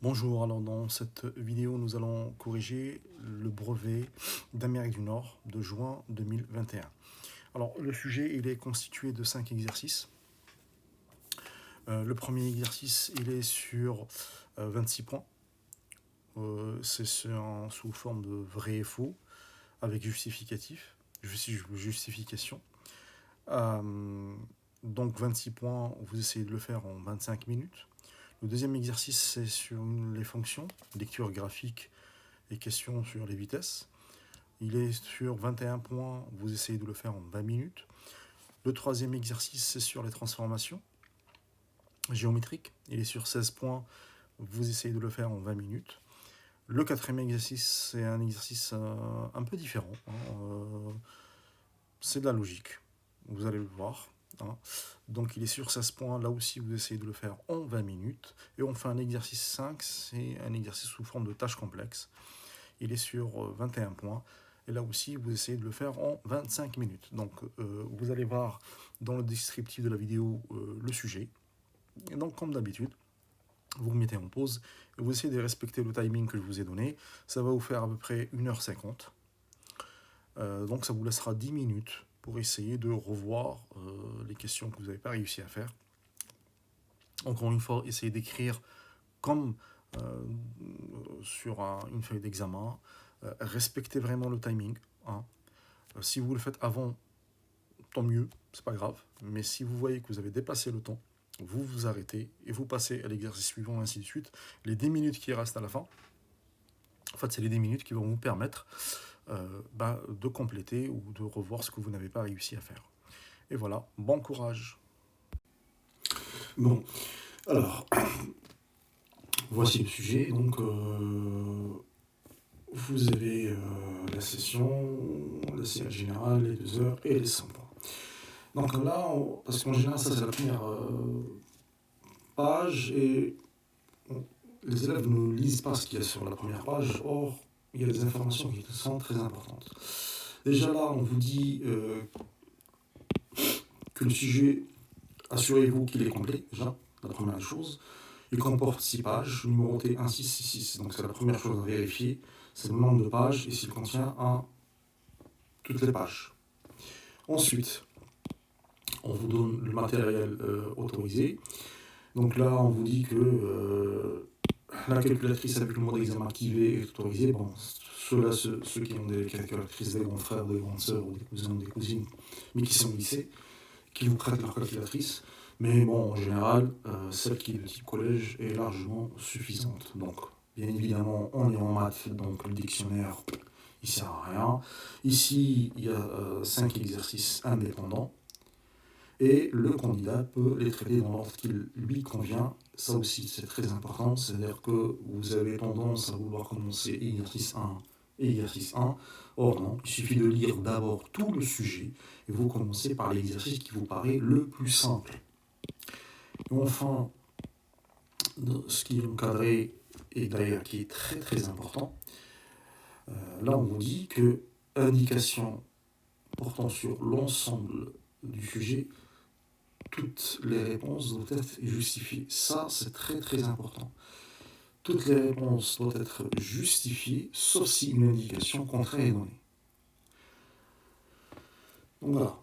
Bonjour, alors dans cette vidéo nous allons corriger le brevet d'Amérique du Nord de juin 2021. Alors le sujet il est constitué de 5 exercices. Le premier exercice il est sur 26 points. C'est sous forme de vrai et faux avec justification. Donc 26 points, vous essayez de le faire en 25 minutes. Le deuxième exercice, c'est sur les fonctions, lecture graphique et questions sur les vitesses. Il est sur 21 points, vous essayez de le faire en 20 minutes. Le troisième exercice, c'est sur les transformations géométriques. Il est sur 16 points, vous essayez de le faire en 20 minutes. Le quatrième exercice, c'est un exercice un peu différent. C'est de la logique, vous allez le voir. Donc il est sur 16 points, là aussi vous essayez de le faire en 20 minutes. Et on fait un exercice 5, c'est un exercice sous forme de tâche complexe. Il est sur 21 points. Et là aussi, vous essayez de le faire en 25 minutes. Donc, vous allez voir dans le descriptif de la vidéo le sujet. Et donc, comme d'habitude, vous vous mettez en pause et vous essayez de respecter le timing que je vous ai donné. Ça va vous faire à peu près 1h50. Donc, ça vous laissera 10 minutes pour essayer de revoir les questions que vous n'avez pas réussi à faire. Encore une fois, essayez d'écrire comme sur une feuille d'examen. Respectez vraiment le timing. Si vous le faites avant, tant mieux, c'est pas grave. Mais si vous voyez que vous avez dépassé le temps, vous vous arrêtez et vous passez à l'exercice suivant, ainsi de suite. Les 10 minutes qui restent à la fin, en fait, c'est les 10 minutes qui vont vous permettre de compléter ou de revoir ce que vous n'avez pas réussi à faire. Et voilà, bon courage. Bon, alors, voici le sujet. Donc, vous avez la session, la séance générale, les 2 heures et les 100 points. Donc là, parce qu'en général, ça c'est la première page et les élèves ne lisent pas ce qu'il y a sur la première page. Or, il y a des informations qui sont très importantes. Déjà là, on vous dit que le sujet, assurez-vous qu'il est complet, déjà, la première chose. Il comporte 6 pages, numérotées 1, 6, 6, 6. Donc c'est la première chose à vérifier, c'est le nombre de pages et s'il contient toutes les pages. Ensuite, on vous donne le matériel autorisé. Donc là, on vous dit que la calculatrice avec le mode examen activé est autorisée. Bon, ceux qui ont des calculatrices, des grands frères, des grandes sœurs ou des cousins ou des cousines, mais qui sont au lycée, qui vous prêtent leur calculatrice. Mais bon, en général, celle qui est de type collège est largement suffisante. Donc, bien évidemment, on est en maths, donc le dictionnaire, il ne sert à rien. Ici, il y a 5 exercices indépendants. Et le candidat peut les traiter dans l'ordre qui lui convient. Ça aussi, c'est très important. C'est-à-dire que vous avez tendance à vouloir commencer exercice 1 et exercice 1. Or non, il suffit de lire d'abord tout le sujet et vous commencez par l'exercice qui vous paraît le plus simple. Et enfin, ce qui est encadré et d'ailleurs qui est très très important, là on vous dit que indication portant sur l'ensemble du sujet, toutes les réponses doivent être justifiées. Ça, c'est très très important. Toutes les réponses doivent être justifiées, sauf si une indication contraire est donnée. Donc voilà.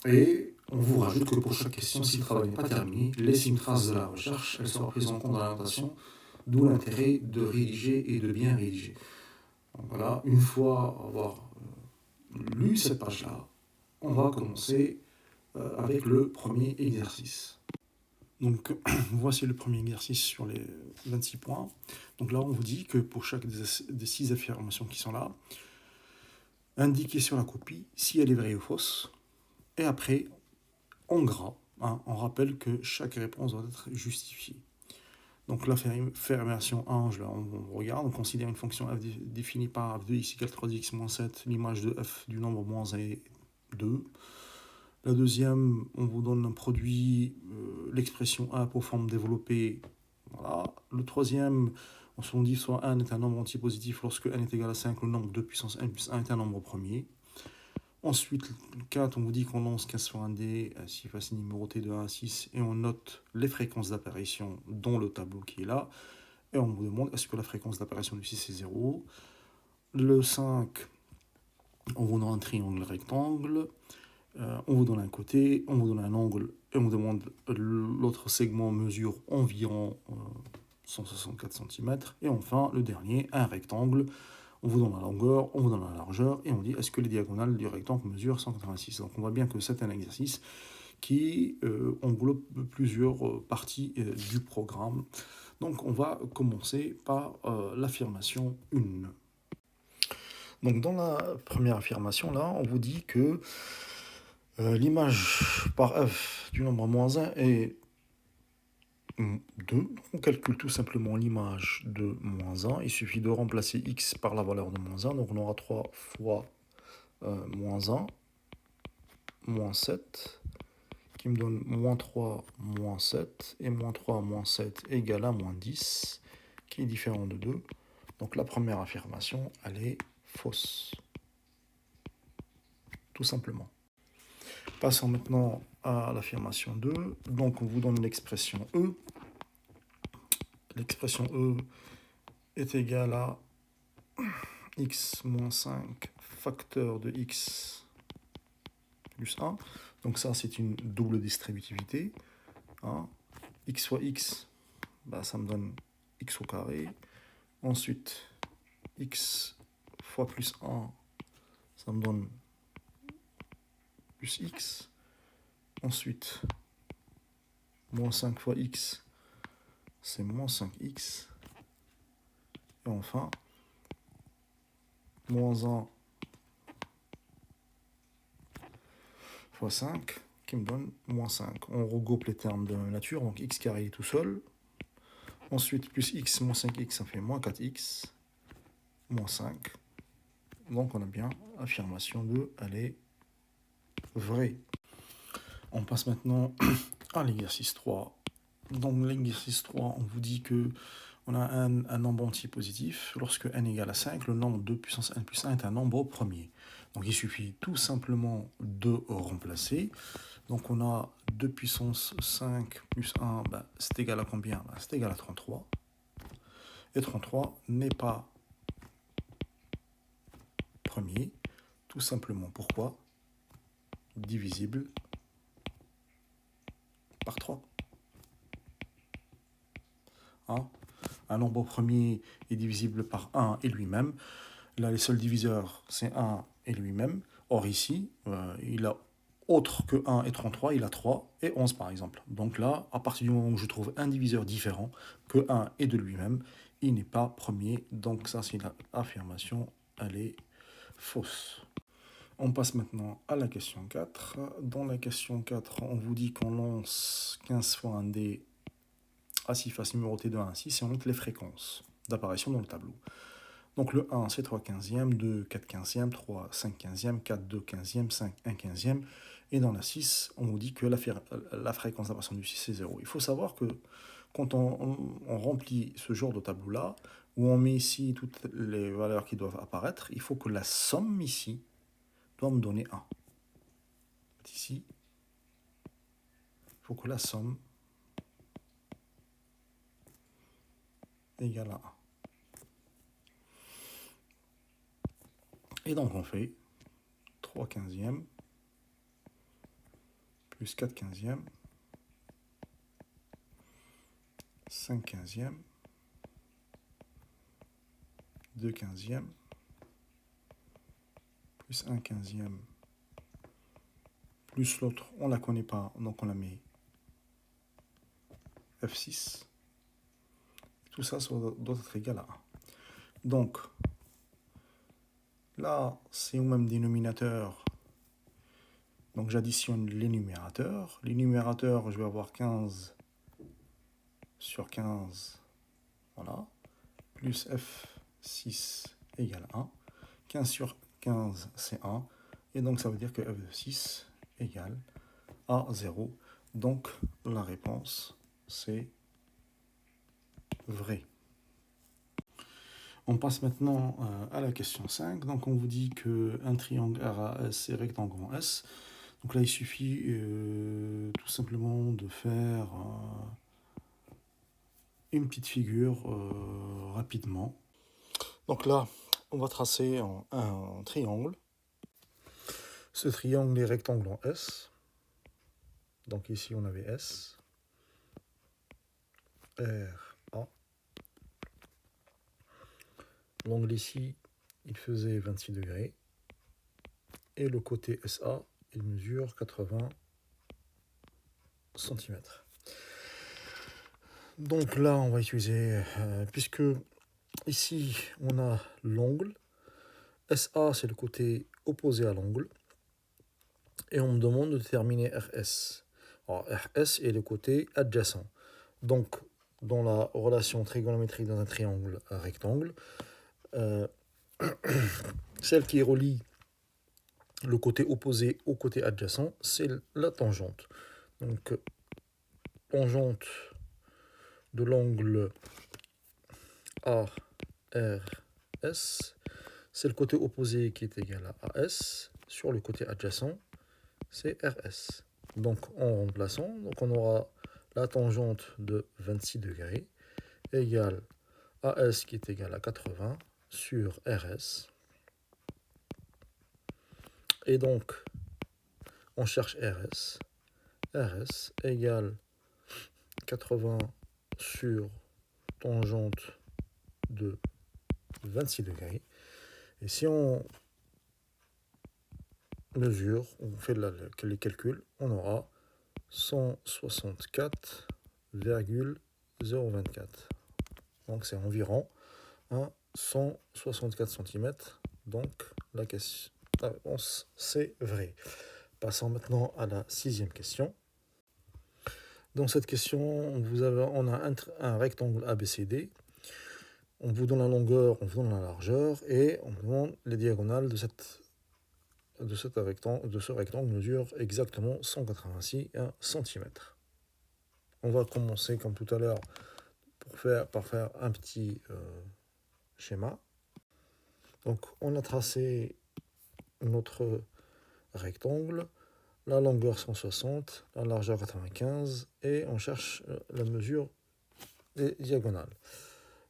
Et on vous rajoute que pour chaque question, si le travail n'est pas terminé, laissez une trace de la recherche, elle sera prise en compte dans l'orientation, d'où l'intérêt de rédiger et de bien rédiger. Donc voilà, une fois avoir lu cette page-là, on va commencer avec le premier exercice. Donc voici le premier exercice sur les 26 points. Donc là on vous dit que pour chaque des 6 affirmations qui sont là, indiquez sur la copie si elle est vraie ou fausse. Et après, en gras, on rappelle que chaque réponse doit être justifiée. Donc l'affirmation 1, on regarde, on considère une fonction f définie par f de x égale 3x moins 7, l'image de f du nombre moins 1 et 2. La deuxième, on vous donne un produit, l'expression a pour forme développée. Voilà. Le troisième, on se dit soit n est un nombre antipositif lorsque n est égal à 5, le nombre de puissance n plus 1 est un nombre premier. Ensuite, le 4, on vous dit qu'on lance 15 sur un dé, si facile numéroté de 1 à 6, et on note les fréquences d'apparition dans le tableau qui est là. Et on vous demande est-ce que la fréquence d'apparition du 6 est 0. Le 5, on vous donne un triangle rectangle. On vous donne un côté, on vous donne un angle, et on vous demande l'autre segment mesure environ 164 cm. Et enfin, le dernier, un rectangle. On vous donne la longueur, on vous donne la largeur, et on dit est-ce que les diagonales du rectangle mesurent 186. Donc on voit bien que c'est un exercice qui englobe plusieurs parties du programme. Donc on va commencer par l'affirmation 1. Donc dans la première affirmation, là, on vous dit que l'image par f du nombre moins 1 est 2. On calcule tout simplement l'image de moins 1. Il suffit de remplacer x par la valeur de moins 1. Donc on aura 3 fois moins 1, moins 7, qui me donne moins 3, moins 7. Et moins 3, moins 7 égale à moins 10, qui est différent de 2. Donc la première affirmation, elle est fausse. Tout simplement. Passons maintenant à l'affirmation 2. Donc on vous donne l'expression E. L'expression E est égale à x moins 5 facteur de x plus 1. Donc ça, c'est une double distributivité. Hein. X fois x, bah, ça me donne x au carré. Ensuite, x fois plus 1, ça me donne plus x. Ensuite, moins 5 fois x, c'est moins 5x. Et enfin, moins 1 fois 5, qui me donne moins 5. On regroupe les termes de nature, donc x carré est tout seul. Ensuite, plus x moins 5x, ça fait moins 4x, moins 5. Donc on a bien affirmation 2, elle est vraie. On passe maintenant à l'exercice 3. Dans l'exercice 3, on vous dit que on a un nombre entier positif. Lorsque n égale à 5, le nombre 2 puissance n plus 1 est un nombre premier. Donc il suffit tout simplement de remplacer. Donc on a 2 puissance 5 plus 1, ben, c'est égal à combien? Ben, c'est égal à 33. Et 33 n'est pas premier. Tout simplement pourquoi? Divisible par 3. Hein? Un nombre premier est divisible par 1 et lui-même. Là, les seuls diviseurs, c'est 1 et lui-même. Or ici, il a autre que 1 et 33, il a 3 et 11 par exemple. Donc là, à partir du moment où je trouve un diviseur différent que 1 et de lui-même, il n'est pas premier. Donc ça, c'est l'affirmation, elle est fausse. On passe maintenant à la question 4. Dans la question 4, on vous dit qu'on lance 15 fois un dé à 6 faces numérotées de 1 à 6 et on note les fréquences d'apparition dans le tableau. Donc le 1, c'est 3 quinzièmes, 2, 4 quinzièmes, 3, 5 quinzièmes, 4, 2 quinzièmes, 5, 1 quinzième. Et dans la 6, on nous dit que la fréquence d'apparition du 6, c'est 0. Il faut savoir que quand on remplit ce genre de tableau-là, où on met ici toutes les valeurs qui doivent apparaître, il faut que la somme ici doit me donner 1. Ici, il faut que la somme égale à 1. Et donc on fait 3 quinzièmes plus 4 quinzièmes, 5 quinzièmes, 2 quinzièmes, plus 1 quinzième, plus l'autre, on ne la connaît pas, donc on la met F6. Tout ça doit être égal à 1. Donc, là, c'est au même dénominateur. Donc, j'additionne les numérateurs. Les numérateurs, je vais avoir 15 sur 15, voilà, plus F6 égale 1. 15 sur 15, c'est 1. Et donc, ça veut dire que F de 6 égale à 0. Donc, la réponse, c'est vrai. On passe maintenant à la question 5. Donc, on vous dit qu'un triangle RAS est rectangle en S. Donc là, il suffit tout simplement de faire une petite figure rapidement. Donc là, on va tracer un triangle. Ce triangle est rectangle en S. Donc ici, on avait S, R, A. L'angle ici, il faisait 26 degrés. Et le côté SA, il mesure 80 cm. Donc là, on va utiliser, puisque ici, on a l'angle. SA, c'est le côté opposé à l'angle. Et on me demande de déterminer RS. Alors, RS est le côté adjacent. Donc, dans la relation trigonométrique dans un triangle rectangle, celle qui relie le côté opposé au côté adjacent, c'est la tangente. Donc, tangente de l'angle ARS, c'est le côté opposé qui est égal à AS. Sur le côté adjacent, c'est RS. Donc, en remplaçant, donc on aura la tangente de 26 degrés égale AS qui est égal à 80 sur RS. Et donc, on cherche RS. RS égale 80 sur tangente de 26 degrés. Et si on mesure, on fait les calculs, on aura 164,024. Donc c'est environ 164 cm. Donc la réponse, c'est vrai. Passons maintenant à la 6e question. Dans cette question, on a un rectangle ABCD. On vous donne la longueur, on vous donne la largeur et on vous demande les diagonales de ce rectangle mesure exactement 186 cm. On va commencer comme tout à l'heure par faire un petit schéma. Donc on a tracé notre rectangle, la longueur 160, la largeur 95 et on cherche la mesure des diagonales.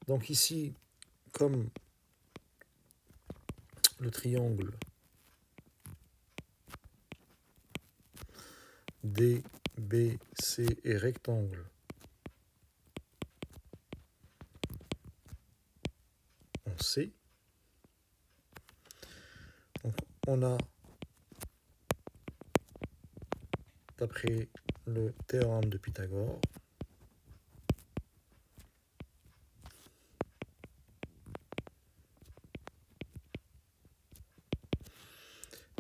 Donc ici, comme le triangle DBC est rectangle en C, donc on a, d'après le théorème de Pythagore,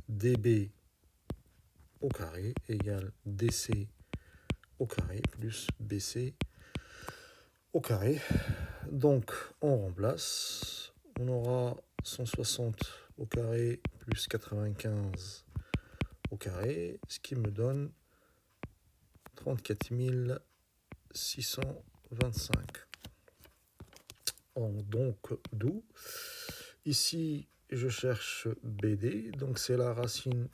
DB au carré égale DC au carré plus BC au carré. Donc on remplace, on aura 160 au carré plus 95 au carré, ce qui me donne 34 625. Donc d'où ici je cherche BD, donc c'est la racine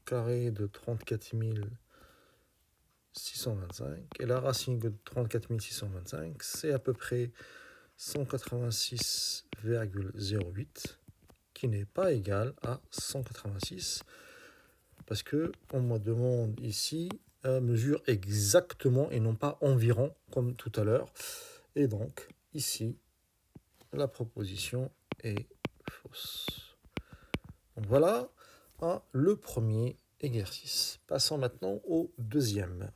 carrée de 34 625 et la racine de 34 625 c'est à peu près 186,08 qui n'est pas égal à 186 parce que on me demande ici mesure exactement et non pas environ comme tout à l'heure et donc ici la proposition est fausse. Donc voilà le premier exercice. Passons maintenant au deuxième.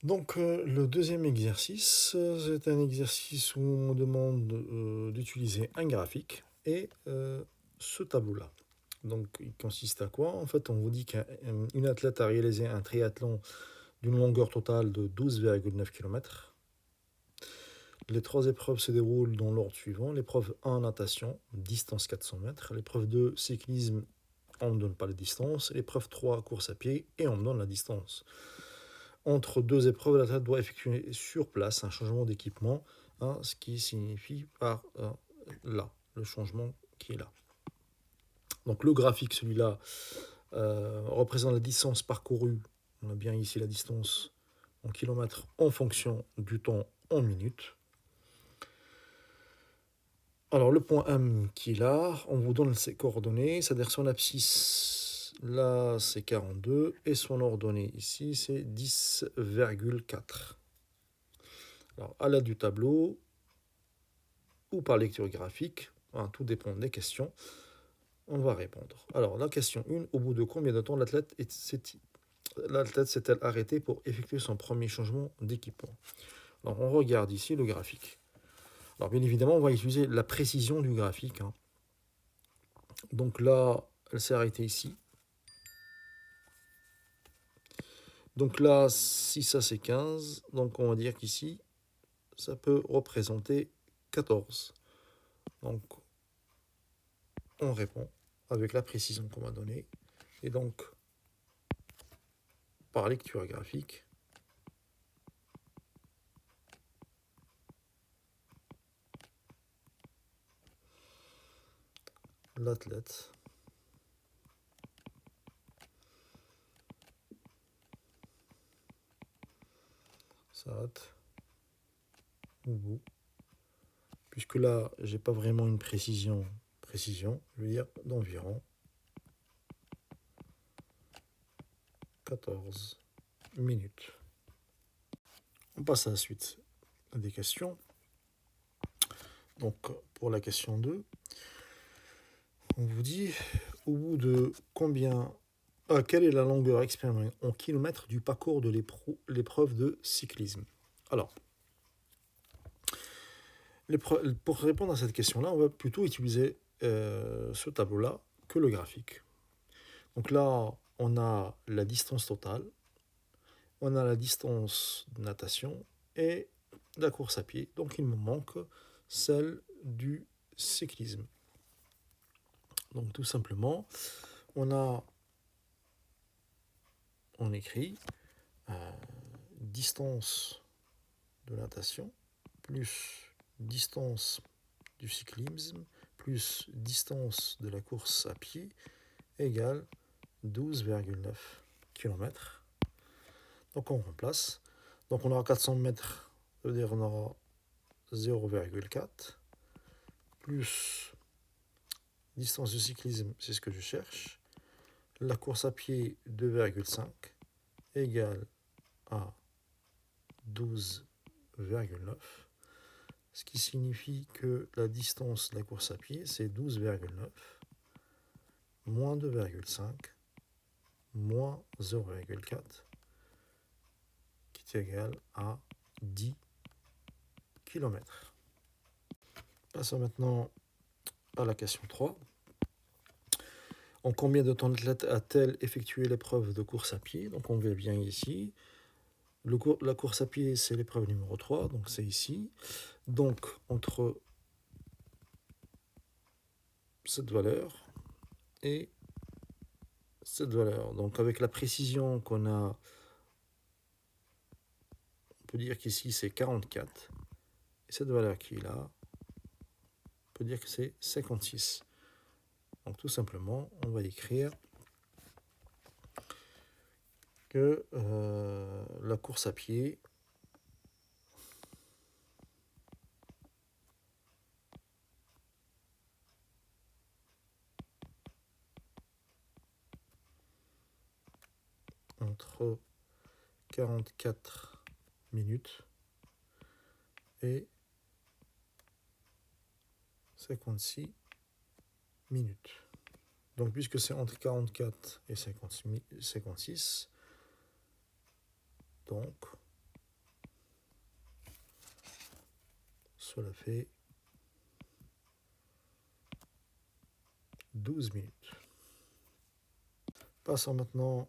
Donc le deuxième exercice, c'est un exercice où on demande d'utiliser un graphique et ce tableau-là. Donc il consiste à quoi? En fait, on vous dit qu'une athlète a réalisé un triathlon d'une longueur totale de 12,9 km. Les 3 épreuves se déroulent dans l'ordre suivant. L'épreuve 1, natation, distance 400 mètres. L'épreuve 2, cyclisme, on ne me donne pas la distance. L'épreuve 3, course à pied, et on me donne la distance. Entre deux épreuves, l'athlète doit effectuer sur place un changement d'équipement, ce qui signifie par là, le changement qui est là. Donc le graphique, celui-là, représente la distance parcourue. On a bien ici la distance en kilomètres en fonction du temps en minutes. Alors le point M qui est là, on vous donne ses coordonnées, c'est-à-dire son abscisse, là c'est 42, et son ordonnée ici c'est 10,4. Alors à l'aide du tableau, ou par lecture graphique, hein, tout dépend des questions, on va répondre. Alors la question 1, au bout de combien de temps l'athlète s'est-elle arrêtée pour effectuer son premier changement d'équipement? Alors on regarde ici le graphique. Alors bien évidemment, on va utiliser la précision du graphique. Hein. Donc là, elle s'est arrêtée ici. Donc là, si ça c'est 15, donc on va dire qu'ici, ça peut représenter 14. Donc on répond avec la précision qu'on m'a donnée. Et donc, par lecture graphique, l'athlète s'arrête au bout. Puisque là, j'ai pas vraiment une précision, je veux dire d'environ 14 minutes. On passe à la suite des questions. Donc, pour la question 2, on vous dit, au bout de combien... quelle est la longueur expérimentale en kilomètres du parcours de l'épreuve de cyclisme? Alors, pour répondre à cette question-là, on va plutôt utiliser ce tableau-là que le graphique. Donc là, on a la distance totale, on a la distance de natation et la course à pied. Donc il me manque celle du cyclisme. Donc tout simplement, on écrit distance de natation plus distance du cyclisme plus distance de la course à pied égale 12,9 km. Donc on remplace. Donc on aura 400 mètres, ça veut dire on aura 0,4 plus distance de cyclisme, c'est ce que je cherche. La course à pied 2,5 égale à 12,9. Ce qui signifie que la distance de la course à pied, c'est 12,9 moins 2,5 moins 0,4 qui est égal à 10 km. Passons maintenant à la question 3. En combien de temps l'athlète a-t-elle effectué l'épreuve de course à pied? Donc on voit bien ici. La course à pied, c'est l'épreuve numéro 3, donc c'est ici. Donc entre cette valeur et cette valeur. Donc avec la précision qu'on a, on peut dire qu'ici c'est 44. Et cette valeur qui est là, on peut dire que c'est 56. Donc tout simplement, on va écrire que la course à pied entre 44 minutes et 56 minutes. Donc puisque c'est entre 44 et 56, donc cela fait 12 minutes. Passons maintenant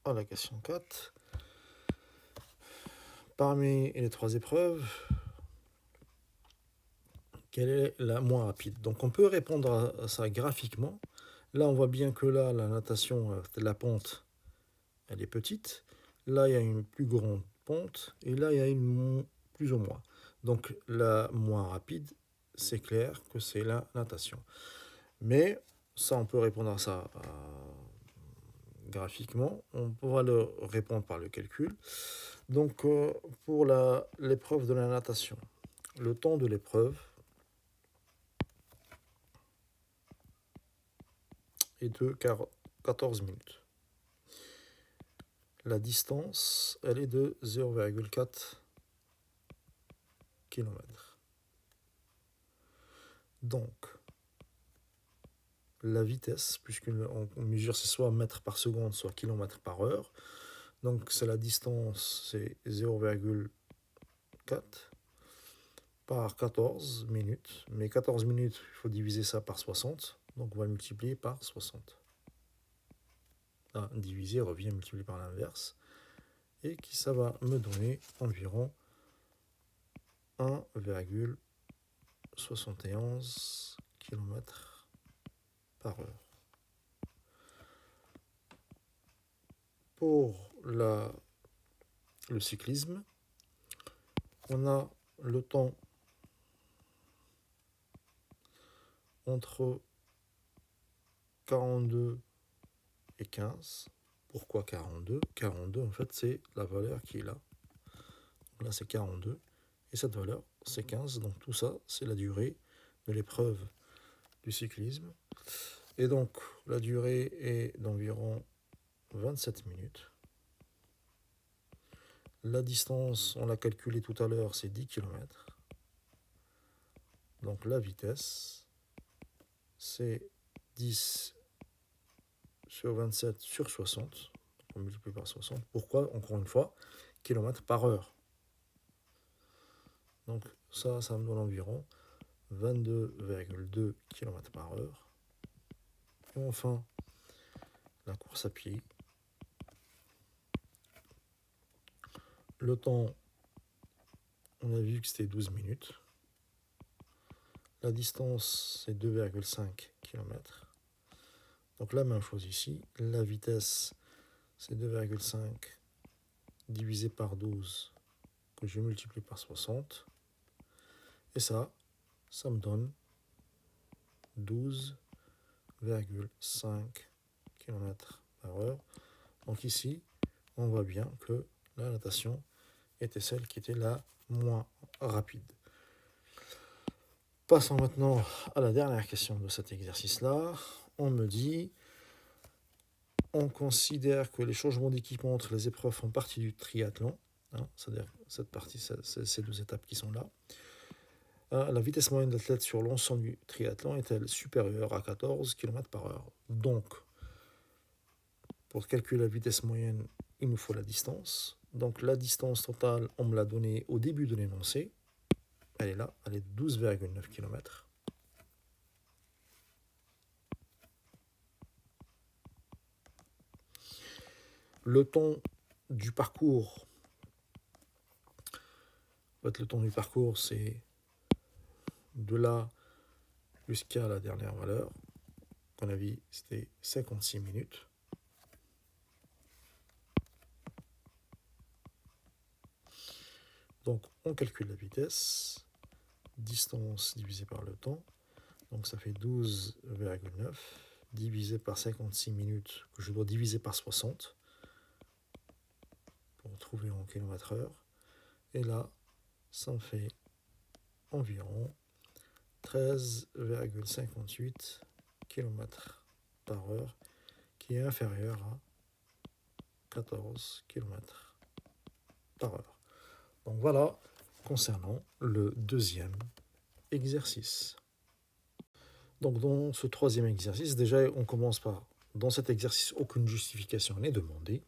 à la question 4. Parmi les 3 épreuves, quelle est la moins rapide? Donc on peut répondre à ça graphiquement. Là, on voit bien que là, la natation, la pente, elle est petite. Là, il y a une plus grande pente. Et là, il y a une plus ou moins. Donc la moins rapide, c'est clair que c'est la natation. Mais ça, on peut répondre à ça graphiquement. Donc on va dire que là, la natation, la pente, elle est petite. Là, il y a une plus grande pente. Et là, il y a une moins rapide. Donc la moins rapide, c'est clair que c'est la natation. Mais ça, on peut répondre à ça graphiquement. Donc là, on voit bien que là, la natation, la pente, elle est petite. Là, il y a une plus grande pente. Et là, il y a une moins rapide. Donc la moins rapide, c'est clair que c'est la natation. Mais ça, on peut répondre à ça graphiquement. On va le répondre par le calcul. Donc, pour l'épreuve de la natation, le temps de l'épreuve est de 14 minutes. La distance, elle est de 0,4 km. Donc, la vitesse, puisqu'on mesure c'est soit mètres par seconde, soit kilomètres par heure. Donc, c'est la distance, c'est 0,4 par 14 minutes. Mais 14 minutes, il faut diviser ça par 60. Donc, on va multiplier par 60. Là, diviser revient multiplié par l'inverse. Et ça va me donner environ 1,71 km par heure. Pour le cyclisme, on a le temps entre 42 et 15. Pourquoi 42 ? 42, en fait, c'est la valeur qui est là. Donc là, c'est 42. Et cette valeur, c'est 15. Donc tout ça, c'est la durée de l'épreuve du cyclisme. Et donc, la durée est d'environ 27 minutes. La distance, on l'a calculé tout à l'heure, c'est 10 km. Donc la vitesse, c'est 10 sur 27 sur 60. On multiplie par 60. Pourquoi ? Encore une fois, km par heure. Donc ça me donne environ 22,2 km par heure. Et enfin, la course à pied. Le temps, on a vu que c'était 12 minutes. La distance, c'est 2,5 km. Donc la même chose ici. La vitesse, c'est 2,5 divisé par 12 que je multiplie par 60. Et ça me donne 12,5 km par heure. Donc ici, on voit bien que la natation était celle qui était la moins rapide. Passons maintenant à la dernière question de cet exercice-là. On me dit, on considère que les changements d'équipement entre les épreuves font partie du triathlon, c'est-à-dire cette partie, ces deux étapes qui sont là. La vitesse moyenne de l'athlète sur l'ensemble du triathlon est-elle supérieure à 14 km par heure ? Donc, pour calculer la vitesse moyenne, il nous faut la distance. Donc la distance totale, on me l'a donnée au début de l'énoncé. Elle est là, elle est de 12,9 km. Le temps du parcours, c'est de là jusqu'à la dernière valeur. Qu'on a vu, c'était 56 minutes. Donc on calcule la vitesse, distance divisée par le temps. Donc ça fait 12,9 divisé par 56 minutes que je dois diviser par 60 pour trouver en km/h. Et là, ça me fait environ 13,58 km par heure, qui est inférieur à 14 km par heure. Donc voilà, concernant le deuxième exercice. Donc dans ce troisième exercice, déjà on commence par, dans cet exercice, aucune justification n'est demandée.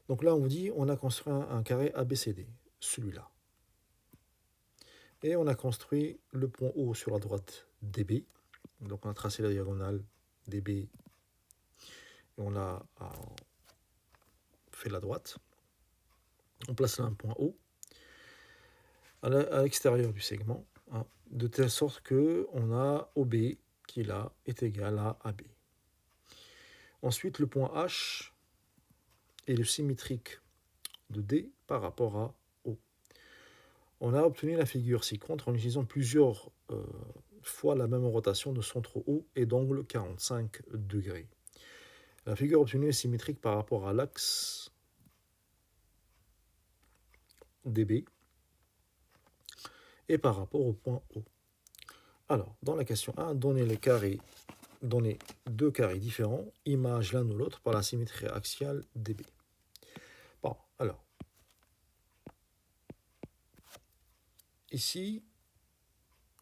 Donc là on vous dit, on a construit un carré ABCD, celui-là. Et on a construit le point O sur la droite DB. Donc on a tracé la diagonale DB et on a fait la droite. On place là un point O à l'extérieur du segment, de telle sorte qu'on a OB qui là est égal à AB. Ensuite, le point H est le symétrique de D par rapport à O. On a obtenu la figure ci-contre en utilisant plusieurs fois la même rotation de centre O et d'angle 45 degrés. La figure obtenue est symétrique par rapport à l'axe DB et par rapport au point O. Alors, dans la question 1, donnez deux carrés différents, image l'un ou l'autre par la symétrie axiale DB. Bon, alors, ici,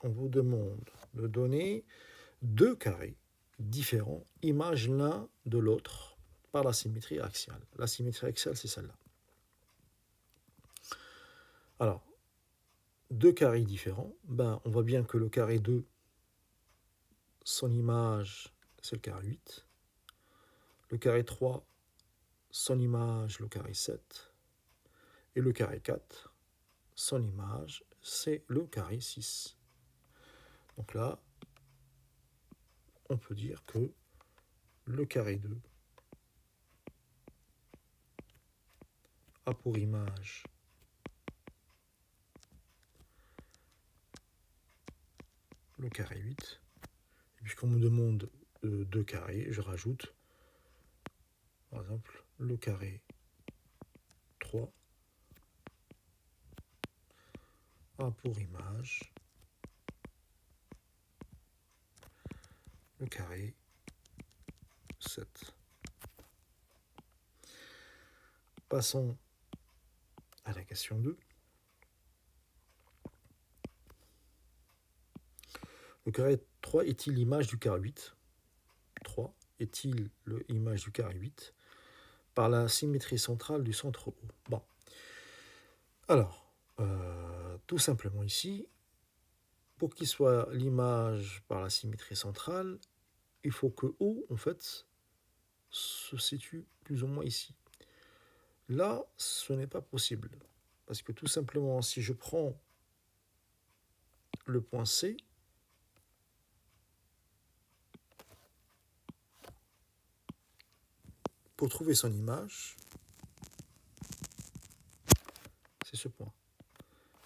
on vous demande de donner deux carrés différents, image l'un de l'autre par la symétrie axiale. La symétrie axiale, c'est celle-là. Alors, deux carrés différents, on voit bien que le carré 2, son image, c'est le carré 8. Le carré 3, son image, le carré 7. Et le carré 4, son image, c'est le carré 6. Donc là, on peut dire que le carré 2 a pour image le carré 8. Et puisqu'on me demande deux carrés, je rajoute, par exemple, le carré 3 a pour image le carré 7. Passons à la question 2. Le carré 3 est-il l'image du carré 8 ? 3 est-il l'image du carré 8 par la symétrie centrale du centre O ? Bon. Alors, tout simplement ici, pour qu'il soit l'image par la symétrie centrale, il faut que O, en fait, se situe plus ou moins ici. Là, ce n'est pas possible. Parce que tout simplement, si je prends le point C, pour trouver son image, c'est ce point.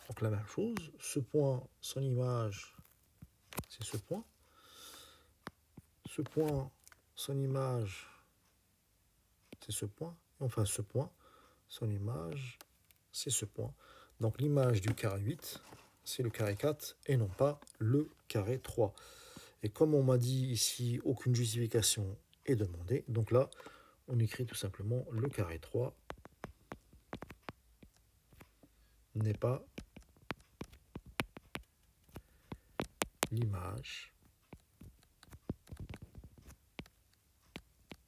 Donc la même chose, ce point, son image, c'est ce point. Ce point, son image, c'est ce point. Enfin, ce point, son image, c'est ce point. Donc l'image du carré 8, c'est le carré 4 et non pas le carré 3. Et comme on m'a dit ici, aucune justification est demandée, donc là, on écrit tout simplement le carré 3 n'est pas l'image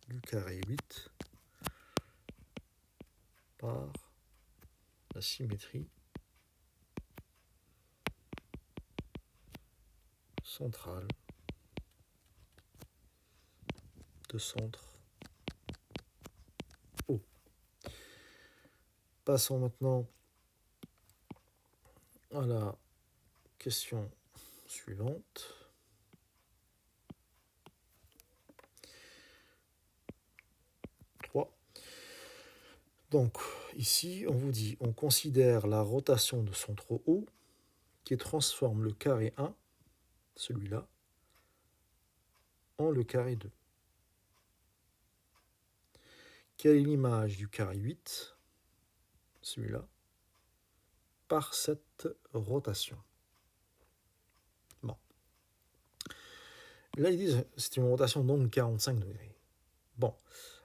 du carré 8 par la symétrie centrale de centre O. Passons maintenant à la question suivante. Donc, ici, on vous dit, on considère la rotation de centre O qui transforme le carré 1, celui-là, en le carré 2. Quelle est l'image du carré 8, celui-là, par cette rotation? Bon. Là, ils disent c'est une rotation d'angle 45 degrés. Bon,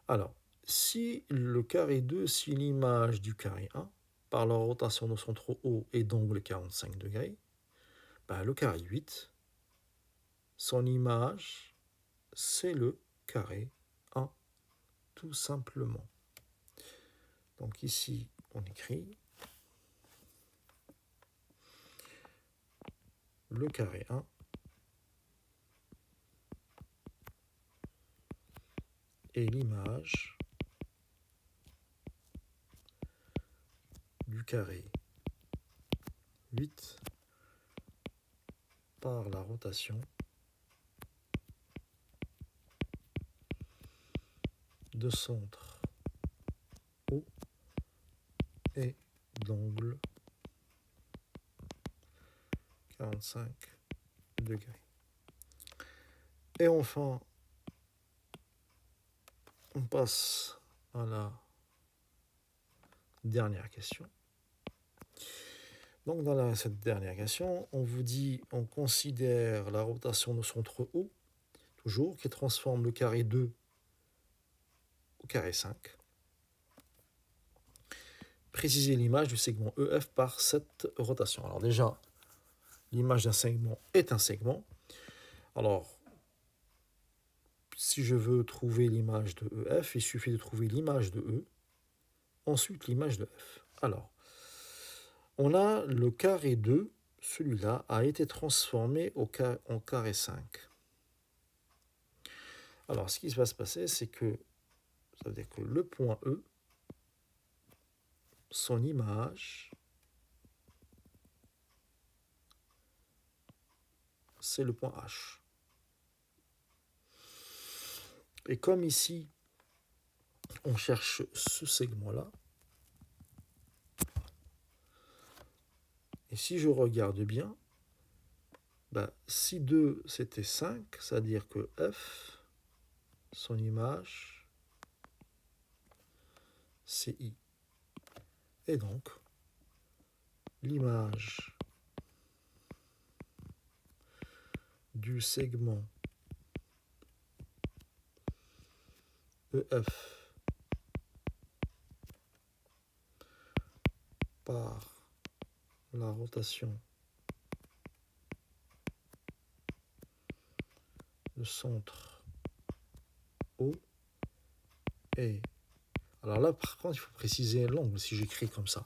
alors, si le carré 2, si l'image du carré 1, par la rotation de centre O est d'angle 45 degrés, le carré 8, son image, c'est le carré 1, tout simplement. Donc ici, on écrit le carré 1 est l'image du carré 8 par la rotation de centre O et d'angle 45 degrés. Et enfin, On passe à la dernière question. Donc dans cette dernière question, on vous dit, on considère la rotation de centre O, toujours, qui transforme le carré 2 au carré 5. Précisez l'image du segment EF par cette rotation. Alors déjà, l'image d'un segment est un segment. Alors, si je veux trouver l'image de EF, il suffit de trouver l'image de E, ensuite l'image de F. Alors, on a le carré 2, celui-là a été transformé en carré 5. Alors, ce qui va se passer, c'est que, ça veut dire que le point E, son image, c'est le point H. Et comme ici, on cherche ce segment-là, et si je regarde bien, si 2 c'était 5, c'est-à-dire que F, son image, c'est I. Et donc, l'image du segment EF par la rotation de centre O est... Alors là, par contre, il faut préciser l'angle si j'écris comme ça.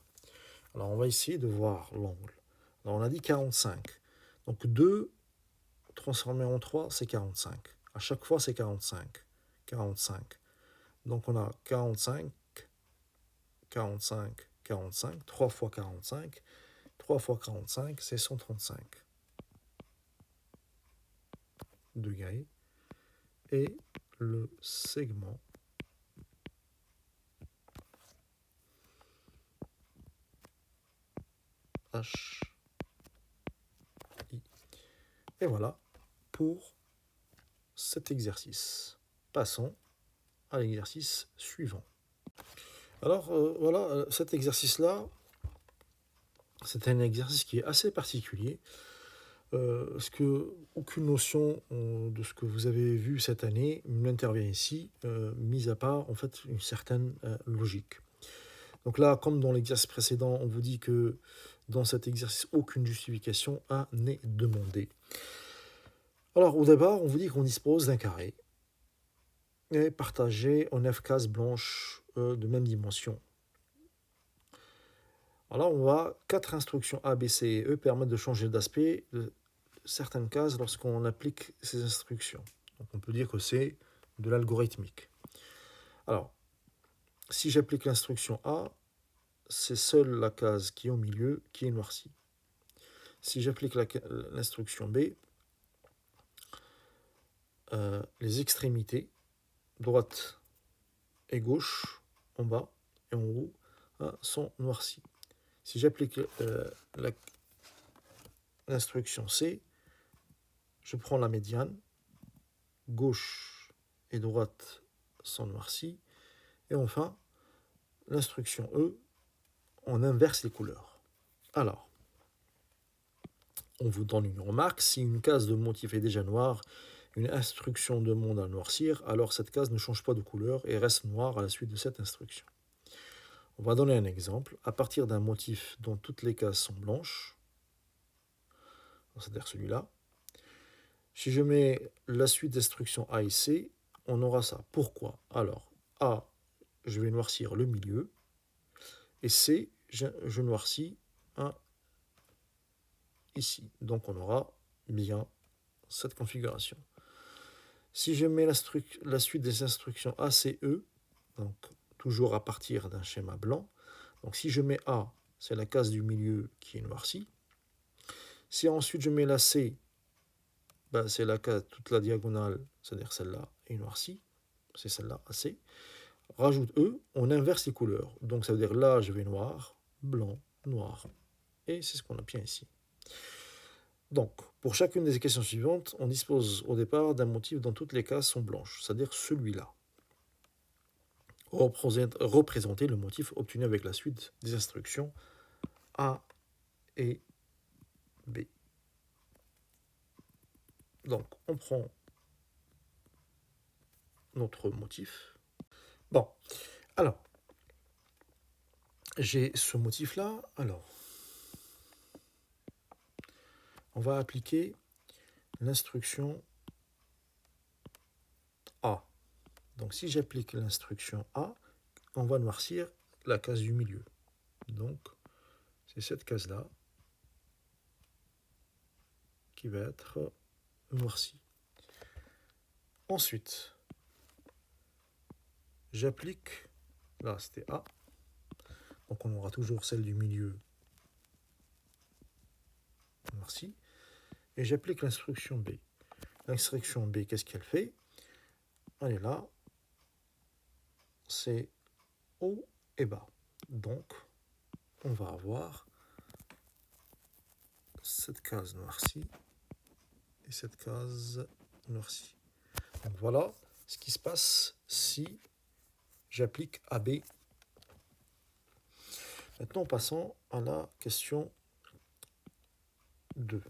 Alors, on va essayer de voir l'angle. Alors, on a dit 45. Donc, 2 transformé en 3, c'est 45. À chaque fois, c'est 45. 45. Donc, on a 45, 45, 45. 3 fois 45. 3 fois 45, c'est 135 degrés. Et le segment HI. Et voilà pour cet exercice. Passons à l'exercice suivant. Alors voilà, cet exercice-là, c'est un exercice qui est assez particulier, parce que aucune notion de ce que vous avez vu cette année n'intervient ici, mis à part en fait une certaine logique. Donc là, comme dans l'exercice précédent, on vous dit que dans cet exercice, aucune justification n'est demandée. Alors au départ, on vous dit qu'on dispose d'un carré et partagé en 9 cases blanches de même dimension. Alors on va 4 instructions A, B, C et E permettent de changer d'aspect de certaines cases lorsqu'on applique ces instructions. Donc on peut dire que c'est de l'algorithmique. Alors, si j'applique l'instruction A, c'est seule la case qui est au milieu qui est noircie. Si j'applique l'instruction B, les extrémités, droite et gauche, en bas et en haut, sont noircies. Si j'applique l'instruction C, je prends la médiane, gauche et droite sont noircies, et enfin, l'instruction E, on inverse les couleurs. Alors, on vous donne une remarque, si une case de motif est déjà noire, une instruction demande à noircir, alors cette case ne change pas de couleur et reste noire à la suite de cette instruction. On va donner un exemple. À partir d'un motif dont toutes les cases sont blanches, c'est-à-dire celui-là, si je mets la suite d'instructions A et C, on aura ça. Pourquoi? Alors, A, je vais noircir le milieu, et C, je noircis ici. Donc on aura bien cette configuration. Si je mets la suite des instructions A, C, E, donc toujours à partir d'un schéma blanc, donc si je mets A, c'est la case du milieu qui est noircie. Si ensuite je mets la C, c'est la case, toute la diagonale, c'est-à-dire celle-là, est noircie. C'est celle-là, AC. Rajoute E, on inverse les couleurs. Donc ça veut dire là, je vais noir, blanc, noir. Et c'est ce qu'on obtient ici. Donc, pour chacune des équations suivantes, on dispose au départ d'un motif dont toutes les cases sont blanches, c'est-à-dire celui-là. représenter le motif obtenu avec la suite des instructions A et B. Donc, on prend notre motif. Bon, alors, j'ai ce motif-là. Alors, on va appliquer l'instruction A. Donc, si j'applique l'instruction A, on va noircir la case du milieu. Donc, c'est cette case-là qui va être noircie. Ensuite, j'applique, là c'était A, donc on aura toujours celle du milieu noircie, et j'applique l'instruction B. L'instruction B, qu'est-ce qu'elle fait? Elle est là, c'est haut et bas. Donc, on va avoir cette case noircie et cette case noircie. Donc voilà ce qui se passe si j'applique AB. Maintenant, passons à la question 2.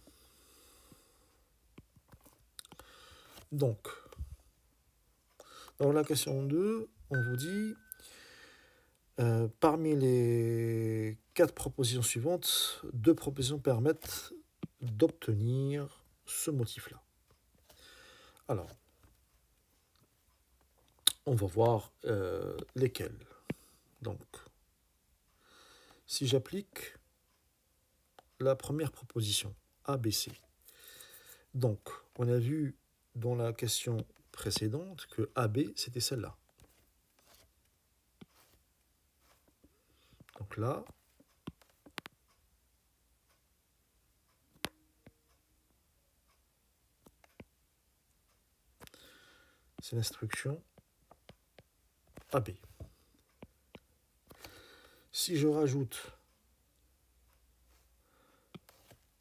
Donc, dans la question 2, on vous dit, parmi les 4 propositions suivantes, 2 propositions permettent d'obtenir ce motif-là. Alors, on va voir lesquelles. Donc, si j'applique la première proposition, ABC, donc on a vu dans la question précédente que AB, c'était celle-là. Donc là, c'est l'instruction AB. Si je rajoute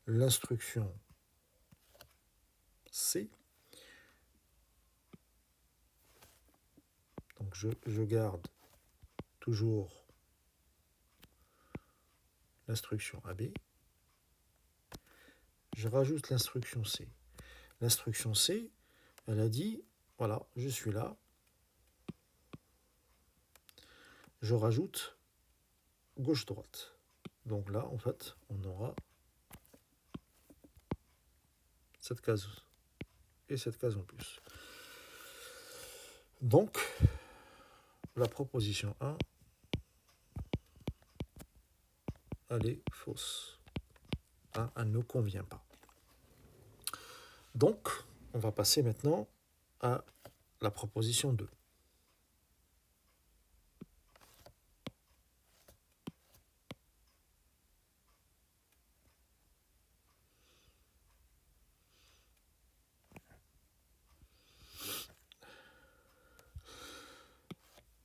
l'instruction C, donc je garde toujours l'instruction AB, je rajoute l'instruction C. L'instruction C, elle a dit, voilà, je suis là, je rajoute gauche-droite. Donc là, en fait, on aura cette case et cette case en plus. Donc, la proposition 1, elle est fausse. Hein, elle ne convient pas. Donc, on va passer maintenant à la proposition 2.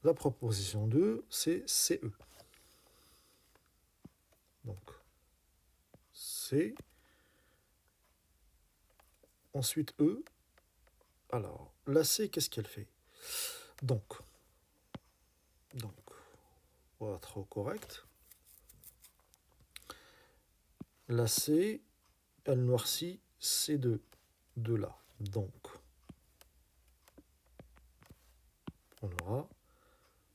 La proposition 2, c'est CE. Donc, C. Ensuite, E. Alors, la C, qu'est-ce qu'elle fait? Donc, on va être correct. La C, elle noircit ces deux là. Donc, on aura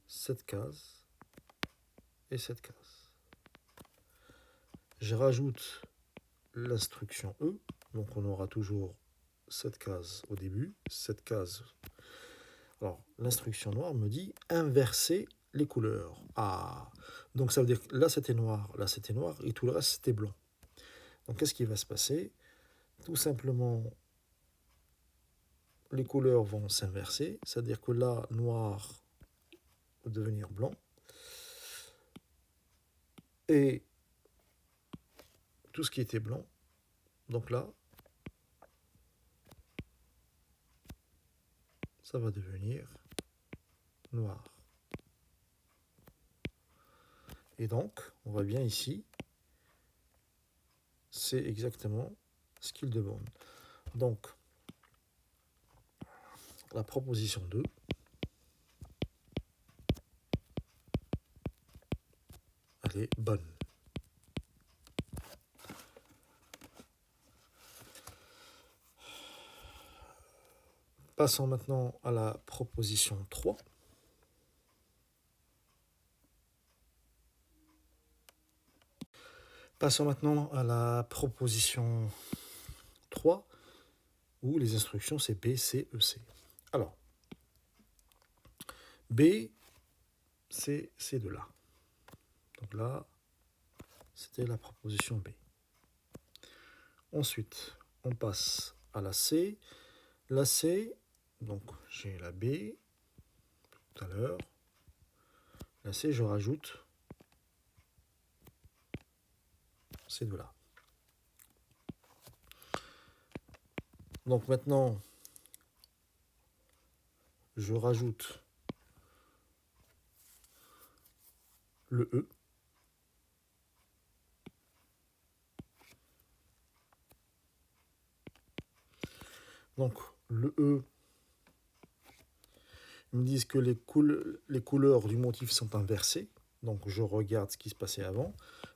cette case et cette case. Je rajoute l'instruction E, donc on aura toujours cette case au début, cette case. Alors, l'instruction noire me dit inverser les couleurs. Ah, donc ça veut dire que là c'était noir, et tout le reste c'était blanc. Donc qu'est-ce qui va se passer? Tout simplement, les couleurs vont s'inverser, c'est-à-dire que là, noir va devenir blanc, et tout ce qui était blanc, donc là, ça va devenir noir. Et donc, on voit bien ici, c'est exactement ce qu'il demande. Donc, la proposition 2, elle est bonne. Passons maintenant à la proposition 3. Passons maintenant à la proposition 3, où les instructions c'est B, C, E, C. Alors, B, c'est ces deux-là. Donc là, c'était la proposition B. Ensuite, on passe à la C. La C, donc j'ai la B tout à l'heure. La C, je rajoute ces deux-là. Donc maintenant, je rajoute le E. Donc le E, ils me disent que les couleurs du motif sont inversées. Donc je regarde ce qui se passait avant.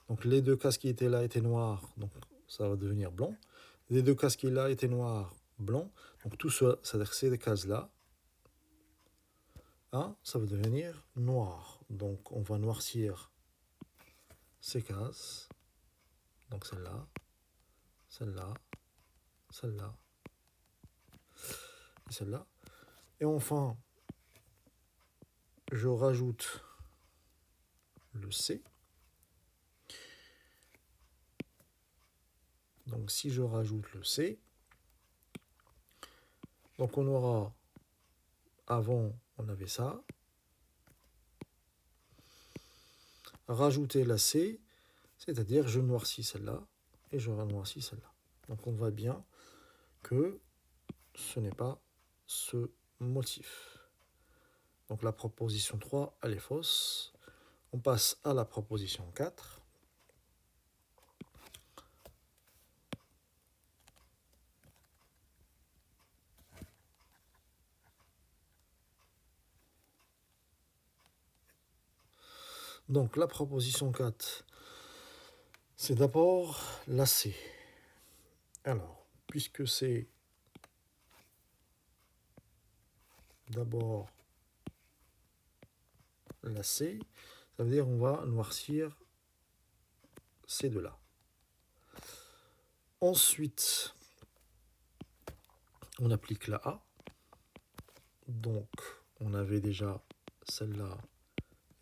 Donc les deux cases qui étaient là étaient noires, donc ça va devenir blanc. Les deux cases qui là étaient noires, blanc. Donc tout ça, c'est-à-dire que ces cases-là, hein, ça va devenir noir. Donc on va noircir ces cases. Donc celle-là, celle-là, celle-là, et celle-là. Et enfin, je rajoute le C. Donc si je rajoute le C, donc on aura, avant on avait ça, rajouter la C, c'est-à-dire je noircis celle-là et je renoircis celle-là. Donc on voit bien que ce n'est pas ce motif. Donc la proposition 3, elle est fausse. On passe à la proposition 4. Donc la proposition 4, c'est d'abord la C. Alors, puisque c'est d'abord la C, ça veut dire qu'on va noircir ces deux-là. Ensuite, on applique la A. Donc, on avait déjà celle-là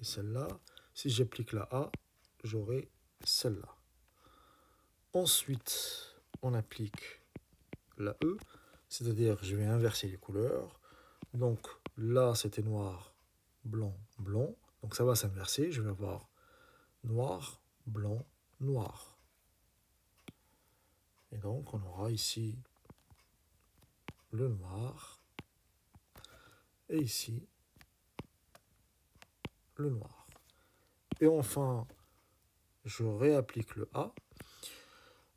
et celle-là. Si j'applique la A, j'aurai celle-là. Ensuite, on applique la E, c'est-à-dire je vais inverser les couleurs. Donc là, c'était noir, blanc, blanc. Donc ça va s'inverser. Je vais avoir noir, blanc, noir. Et donc on aura ici le noir et ici le noir. Et enfin, je réapplique le A.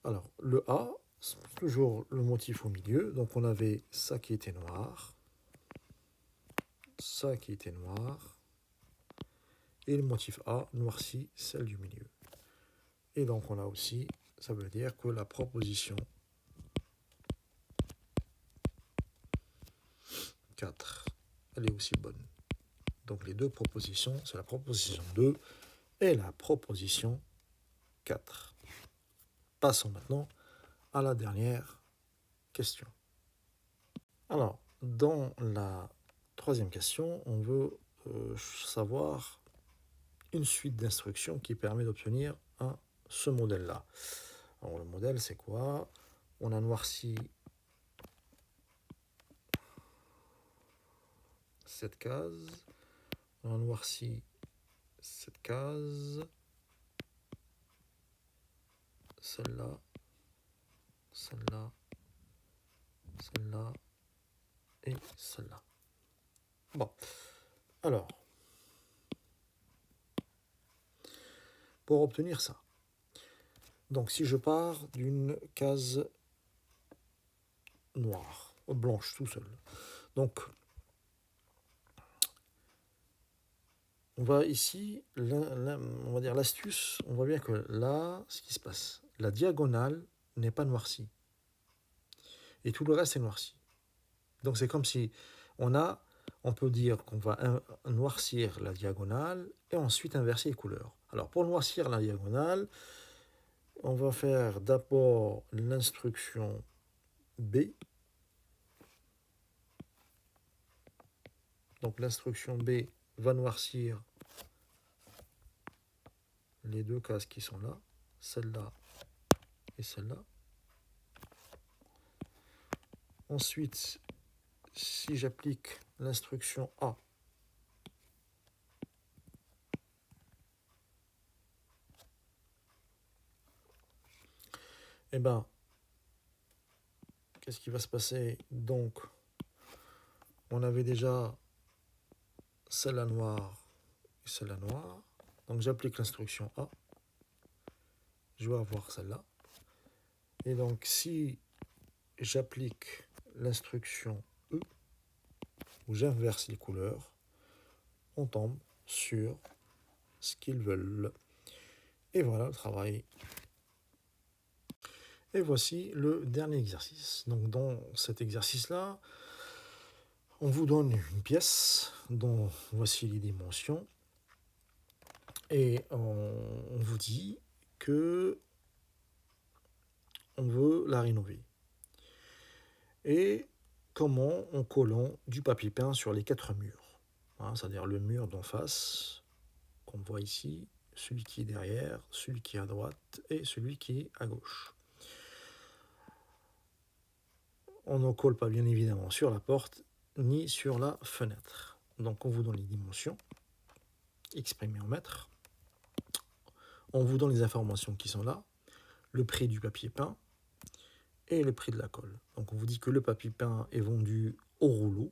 Alors le A, c'est toujours le motif au milieu. Donc on avait ça qui était noir, ça qui était noir, et le motif A noircit celle du milieu. Et donc on a aussi, ça veut dire que la proposition 4, elle est aussi bonne. Donc les deux propositions, c'est la proposition 2 et la proposition 4. Passons maintenant à la dernière question. Alors, dans la troisième question, on veut savoir une suite d'instructions qui permet d'obtenir ce modèle-là. Alors le modèle, c'est quoi? On a noirci cette case, on a noirci cette case, celle-là, celle-là, celle-là et celle-là. Bon, alors, pour obtenir ça, donc si je pars d'une case noire, blanche tout seul, donc on va ici, on va dire l'astuce, on voit bien que là, ce qui se passe, la diagonale n'est pas noircie. Et tout le reste est noirci. Donc c'est comme si on peut dire qu'on va noircir la diagonale et ensuite inverser les couleurs. Alors pour noircir la diagonale, on va faire d'abord l'instruction B. Donc l'instruction B va noircir les deux cases qui sont là, celle-là et celle-là. Ensuite, si j'applique l'instruction A, eh bien, qu'est-ce qui va se passer? Donc, on avait déjà celle-là noire et celle-là noire. Donc, j'applique l'instruction A. Je vais avoir celle-là. Et donc, si j'applique l'instruction E, où j'inverse les couleurs, on tombe sur ce qu'ils veulent. Et voilà le travail. Et voici le dernier exercice. Donc, dans cet exercice-là, on vous donne une pièce dont voici les dimensions. Et on vous dit que on veut la rénover. Et comment en collant du papier peint sur les 4 murs. C'est-à-dire le mur d'en face, qu'on voit ici, celui qui est derrière, celui qui est à droite et celui qui est à gauche. On ne colle pas bien évidemment sur la porte ni sur la fenêtre. Donc on vous donne les dimensions exprimées en mètres. On vous donne les informations qui sont là, le prix du papier peint et le prix de la colle. Donc on vous dit que le papier peint est vendu au rouleau.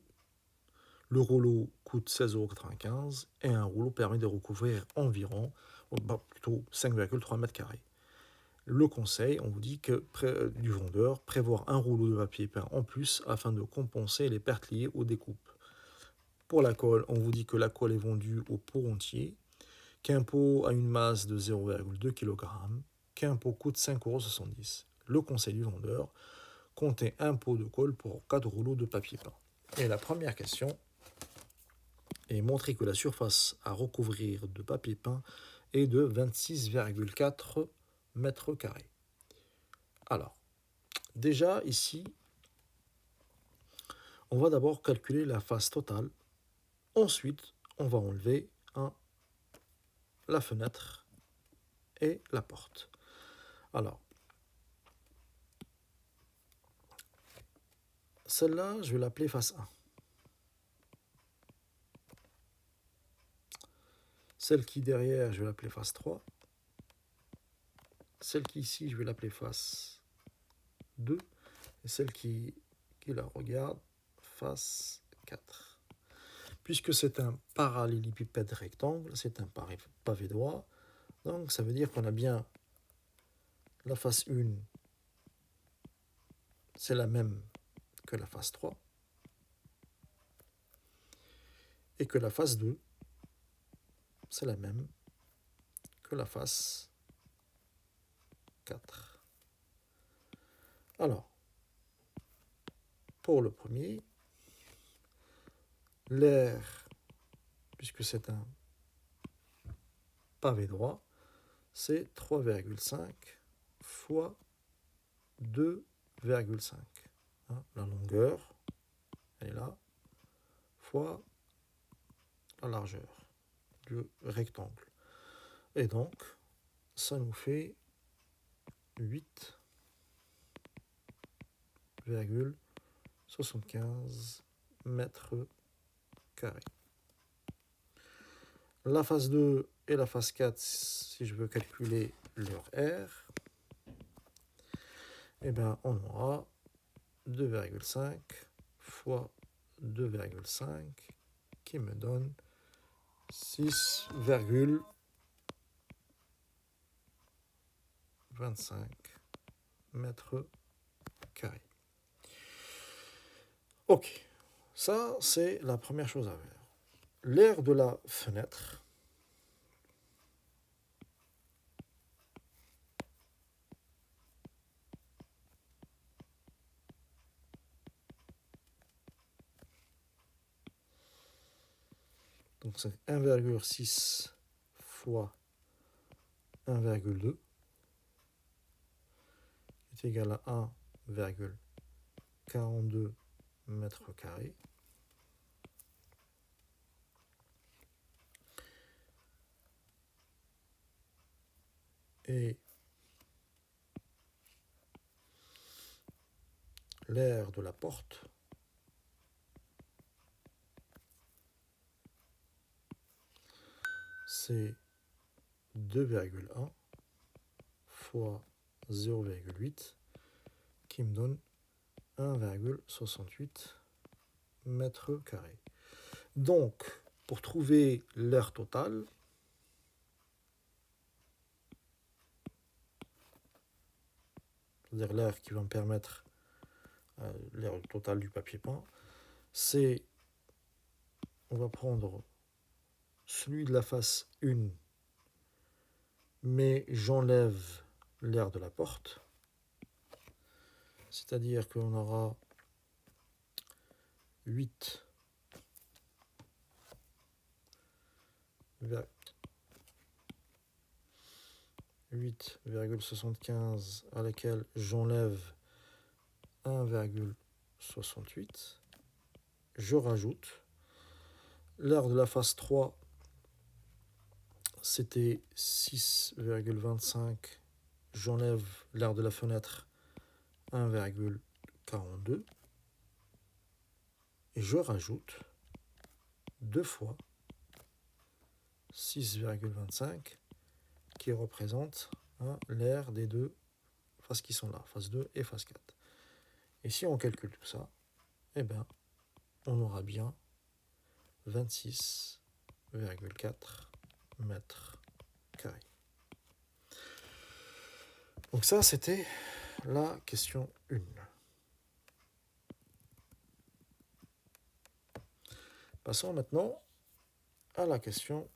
Le rouleau coûte 16,95 € et un rouleau permet de recouvrir environ, plutôt 5,3 mètres carrés. Le conseil, on vous dit que du vendeur, prévoir un rouleau de papier peint en plus afin de compenser les pertes liées aux découpes. Pour la colle, on vous dit que la colle est vendue au pot entier, qu'un pot a une masse de 0,2 kg, qu'un pot coûte 5,70 €. Le conseil du vendeur, comptez un pot de colle pour 4 rouleaux de papier peint. Et la première question est montrer que la surface à recouvrir de papier peint est de 26,4 mètres carrés. Alors, déjà ici, on va d'abord calculer la face totale. Ensuite, on va enlever la fenêtre et la porte. Alors, celle-là, je vais l'appeler face 1. Celle qui est derrière, je vais l'appeler face 3. Celle qui est ici, je vais l'appeler face 2. Et celle qui la regarde, face 4. Puisque c'est un parallélépipède rectangle, c'est un pavé droit, donc ça veut dire qu'on a bien la face 1, c'est la même que la face 3, et que la face 2, c'est la même que la face 4. Alors, pour le premier, l'air, puisque c'est un pavé droit, c'est 3,5 fois 2,5. La longueur, elle est là, fois la largeur du rectangle. Et donc, ça nous fait 8,75 mètres carrés. La face 2 et la face 4, si je veux calculer leur R, eh bien, on aura 2,5 fois 2,5 qui me donne 6,25 mètres carrés. Ok, ça c'est la première chose à faire. L'air de la fenêtre, Donc c'est 1,6 fois 1,2 est égal à 1,42 mètres carrés. Et l'aire de la porte c'est 2,1 fois 0,8 qui me donne 1,68 mètres carrés. Donc, pour trouver l'aire totale, c'est-à-dire l'aire qui va me permettre l'aire totale du papier peint, c'est, on va prendre celui de la face 1, mais j'enlève l'aire de la porte, c'est-à-dire qu'on aura 8,75 à laquelle j'enlève 1,68. Je rajoute. L'aire de la face 3, c'était 6,25. J'enlève l'aire de la fenêtre 1,42. Et je rajoute 2 fois 6,25 qui représente l'aire des deux faces qui sont là, face 2 et face 4. Et si on calcule tout ça, eh ben, on aura bien 26,4 mètres carrés. Donc ça, c'était la question 1. Passons maintenant à la question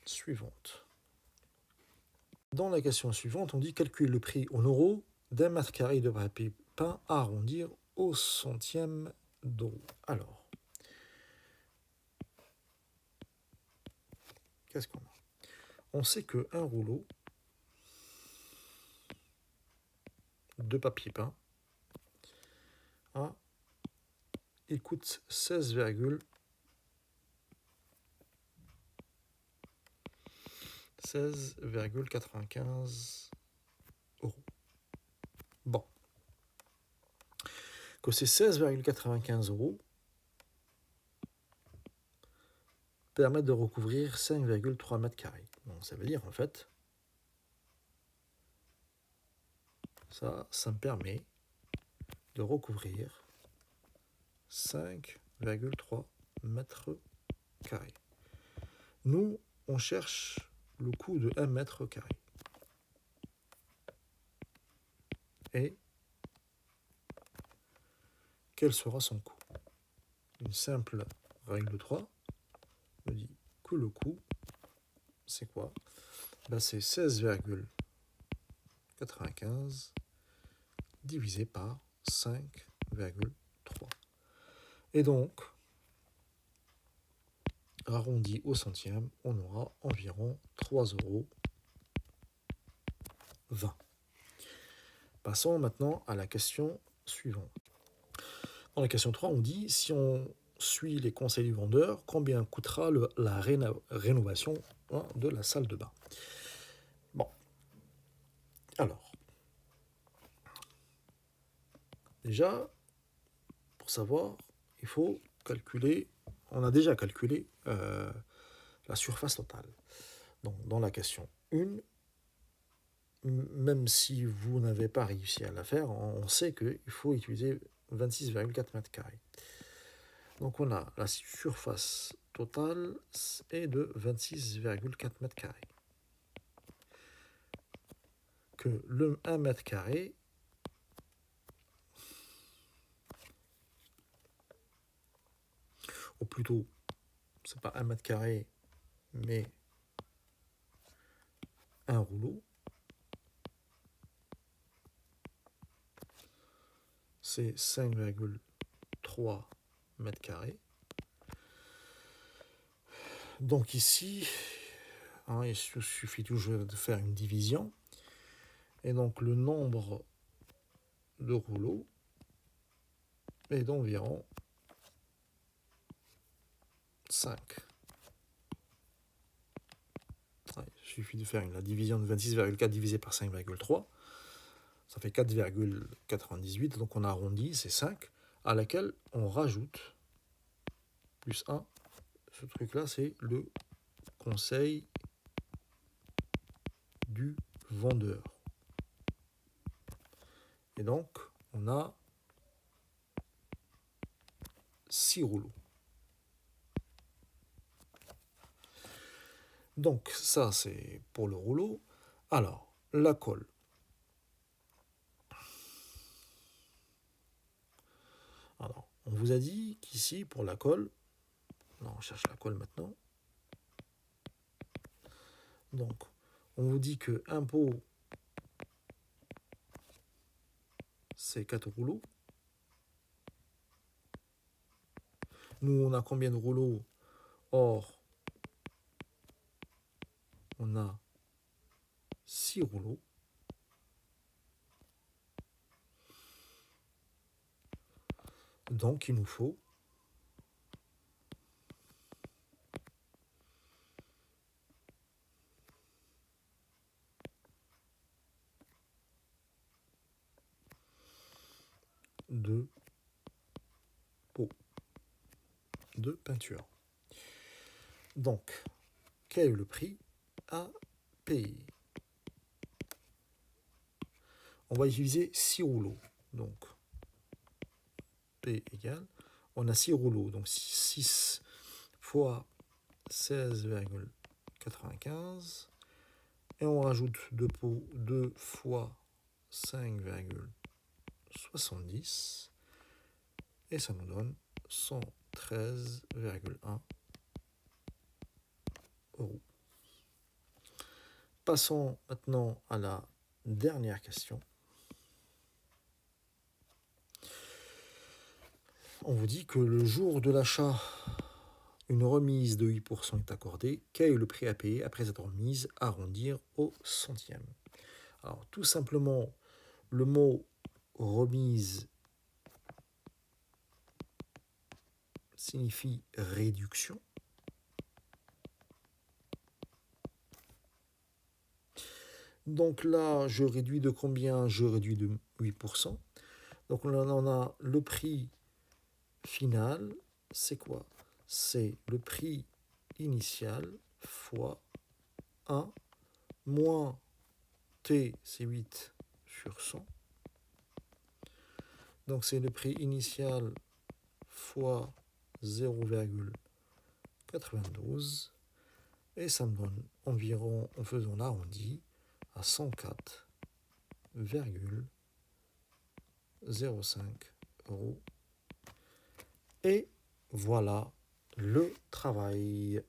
suivante. Dans la question suivante, on dit calculer le prix en euros d'un mètre carré de papier peint à arrondir au centième d'euro. Alors, qu'est-ce qu'on a? On sait qu'un rouleau de papier peint, il coûte 16,95 euros. Bon. Que ces 16,95 euros permettent de recouvrir 5,3 mètres carrés. Donc ça veut dire en fait, ça me permet de recouvrir 5,3 mètres carrés. Nous, on cherche le coût de 1 mètre carré. Et quel sera son coût? Une simple règle de 3 me dit que le coût, c'est quoi? Ben c'est 16,95 divisé par 5,3. Et donc, arrondi au centième, on aura environ 3,20 €. Passons maintenant à la question suivante. Dans la question 3, on dit, si on suit les conseils du vendeur, combien coûtera la rénovation de la salle de bain? Bon. Alors, déjà, pour savoir, il faut calculer, on a déjà calculé la surface totale. Donc, dans la question 1, même si vous n'avez pas réussi à la faire, on sait qu'il faut utiliser 26,4 mètres carrés. Donc on a la surface totale est de 26,4 mètres carrés. Que le 1 mètre carré ou plutôt, c'est pas 1 mètre carré, mais un rouleau, c'est 5,3 mètres carrés. Donc ici, hein, il suffit toujours de faire une division. Et donc le nombre de rouleaux est d'environ 5. Ouais, il suffit de faire la division de 26,4 divisé par 5,3. Ça fait 4,98. Donc on arrondit, c'est 5, à laquelle on rajoute plus 1. Ce truc-là, c'est le conseil du vendeur. Et donc, on a 6 rouleaux. Donc, ça, c'est pour le rouleau. Alors, la colle. Alors, on vous a dit qu'ici, pour la colle, non, on cherche la colle maintenant. Donc, on vous dit que un pot, c'est 4 rouleaux. Nous, on a combien de rouleaux? Or, on a 6 rouleaux. Donc, il nous faut deux pots de peinture. Donc, quel est le prix à payer? On va utiliser 6 rouleaux. Donc, P égale, on a 6 rouleaux. Donc, 6 fois 16,95. Et on rajoute 2 pots, 2 fois 5,70. Et ça nous donne 113,1 euros. Passons maintenant à la dernière question. On vous dit que le jour de l'achat, une remise de 8% est accordée. Quel est le prix à payer après cette remise? Arrondir au centième. Alors, tout simplement, le mot remise signifie réduction. Donc là, je réduis de combien? Je réduis de 8%. Donc on a le prix final, c'est quoi? C'est le prix initial fois 1 moins T, c'est 8 sur 100. Donc c'est le prix initial fois 0,92. Et ça me donne environ, en faisant l'arrondi, à 104,05 euros. Et voilà le travail.